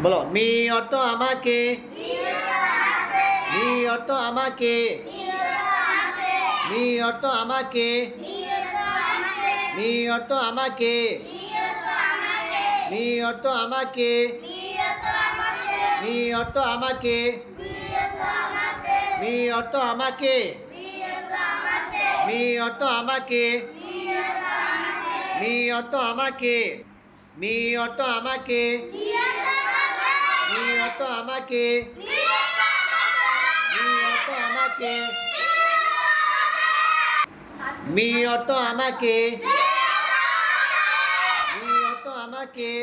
বলো মি অর্থ আমাকে, মি অর্থ আমাকে, মি অর্থ আমাকে, মি অর্থ আমাকে, মি অর্থ আমাকে, মি অর্থ আমাকে, মি অর্থ আমাকে, মি অর্থ আমাকে, মি অর্থ আমাকে, মি অর্থ আমাকে, মি অর্থ আমাকে, মি অর্থ আমাকে, মি অর্থ আমাকে, মি অর্থ আমাকে,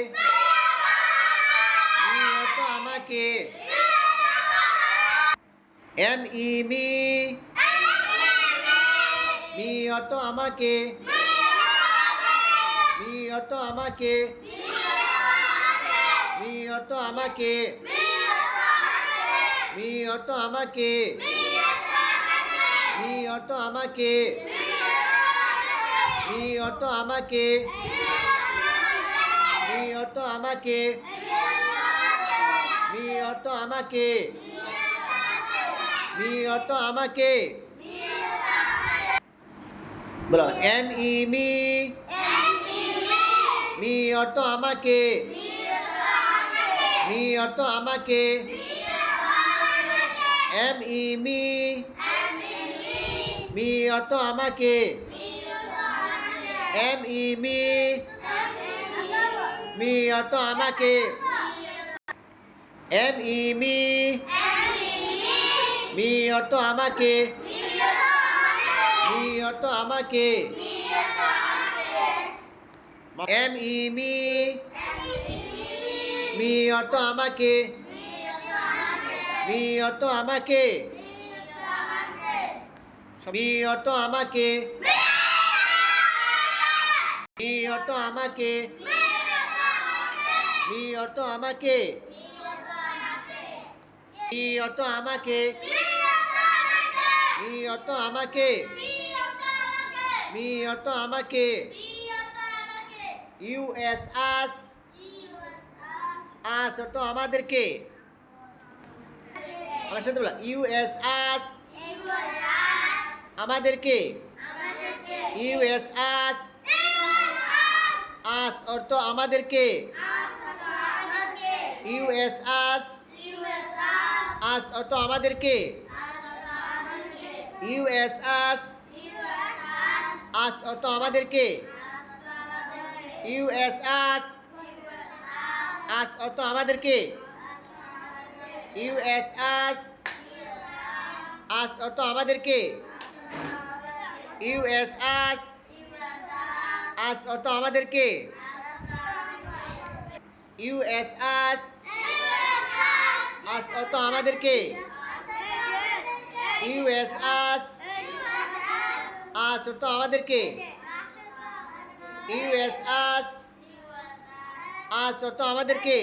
মি অর্থ আমাকে, এম ই মি, মি অর্থ আমাকে, মি অর্থ আমাকে, মি অর্থ আমাকে, মি অর্থ আমাকে, মি অর্থ আমাকে, মি অর্থ আমাকে, মি অর্থ আমাকে, মি অর্থ আমাকে, মি অর্থ আমাকে, বলো এম ই মি, মি অর্থ আমাকে, মি অর্থ আমাকে, এম ই মি, মি অর্থ আমাকে, এম ই মি, মি অর্থ আমাকে, এম ই মি, মি অর্থ আমাকে, মি অর্থ আমাকে, এম ই মি, মি অর্থ আমাকে, মি অর্থ আমাকে, মি অর্থ আমাকে, মি অর্থ আমাকে, মি অর্থ আমাকে, মি অর্থ আমাকে, মি অর্থ আমাকে, মি অর্থ আমাকে, ইউ এস আস, আস অর্থ আমাদেরকে, আমার সাথে বলো ইউ এস আস, আমাদেরকে, ইউ এস আস, আস অর্থ আমাদেরকে, ইউ এস আস, আস অর্থ আমাদেরকে, ইউ এস আস, আস অর্থ আমাদেরকে, ইউ এস আস, আস অর্থ আমাদেরকে, ইউ এস আস, আস অর্থ আমাদেরকে, ইউ এস আস, আস অর্থ আমাদেরকে, ইউ এস আস, আস অর্থ আমাদেরকে, ইউ এস আস, আস অর্থ আমাদেরকে, ইউ এস আস, আস অর্থ আমাদেরকে,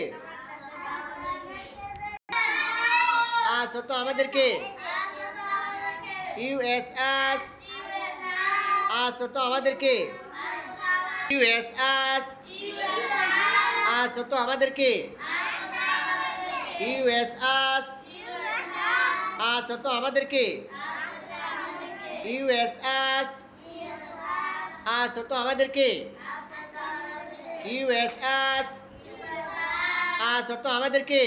আস অর্থ আমাদেরকে, ইউ এস আস, আস অর্থ আমাদেরকে, ইউ এস আস, আস অর্থ আমাদেরকে, ইউ এস আস, আস অর্থ আমাদেরকে, ইউ এস আস, আস অর্থ আমাদেরকে, ইউ এস আস, আস অর্থ আমাদেরকে,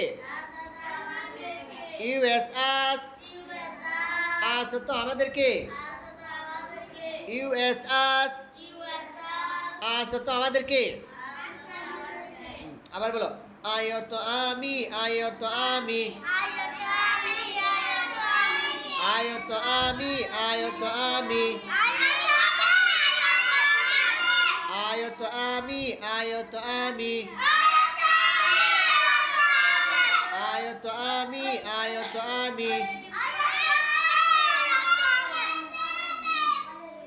ইউ এস আস, আস অর্থ আমাদেরকে, ইউ এস আস, আস অর্থ আমাদেরকে, আবার বলো আই অর্থ আমি, আই অর্থ আমি, আই অর্থ আমি, আই অর্থ আমি, আই অর্থ আমি, আই অর্থ আমি, আই অর্থ আমি, আই অর্থ আমি,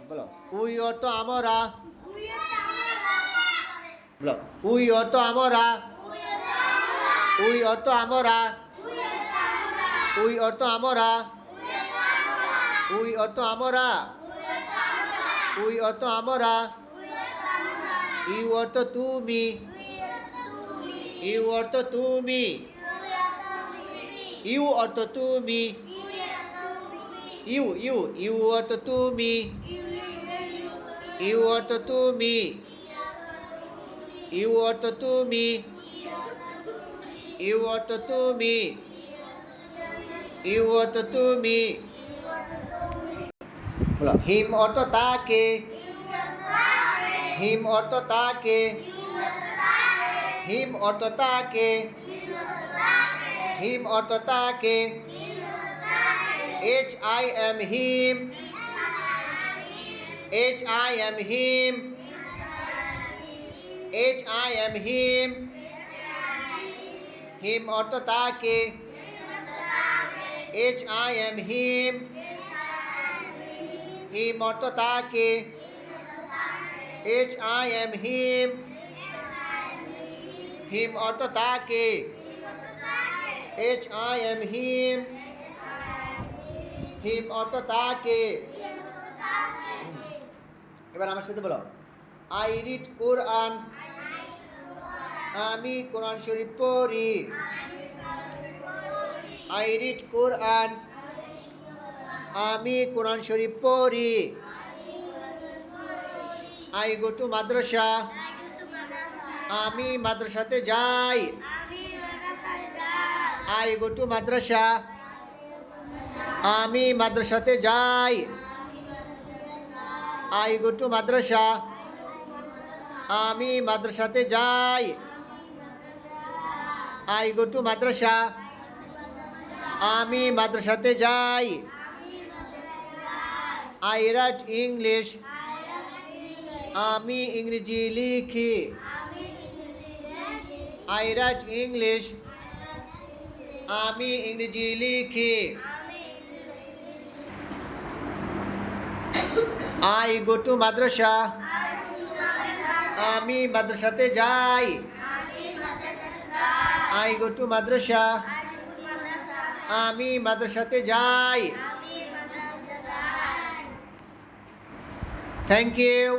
বলো উই অর্থ আমরা, বলো উই অর্থ আমরা, উই অর্থ আমরা, উই অর্থ আমরা, উই অর্থ আমরা, উই অর্থ আমরা, ইউ অর্থ তুমি, ইউ অর্থ তুমি, ইউ অর্থ তুমি, ইউ ইউ ইউ অর্থ তুমি, ইউ অর্থ তুমি, ইউ অর্থ তুমি, ইউ অর্থ তুমি, ইউ অর্থ তুমি। বলো হিম অর্থ তাকে, হিম অর্থ তাকে, হিম অর্থ তাকে, হিম অর্থ তাকে, HIM হিম, HIM হিম, HIM হিম, হিম অর্থ তাকে, HIM হিম, হিম অর্থ তাকে, HIM হিম, হিম অর্থ তাকে, HIM হিম, হিম অর্থ তাকে। এবার আমার সাথে বলো আই রিড কোরআন, আমি কোরআন শরীফ পড়ি। আই রিড কোরআন, আমি কোরআন শরীফ পড়ি। আই গো টু মাদ্রাসা, আমি মাদ্রাসাতে যাই। আই গো টু মাদ্রাসা, আমি মাদ্রাসাতে যাই। আই গো টু মাদ্রাসা, আমি মাদ্রাসাতে যাই। আই গো টু মাদ্রাসা, আমি মাদ্রাসাতে যাই। আই রাইট ইংলিশ, আমি ইংরেজি লিখি। আই রাইট ইংলিশ, আমি ইংরেজি লিখি। আই গো টু মাদ্রাসা, আমি মাদ্রাসাতে যাই। আই গো টু মাদ্রাসা, আমি মাদ্রাসাতে যাই। Thank you.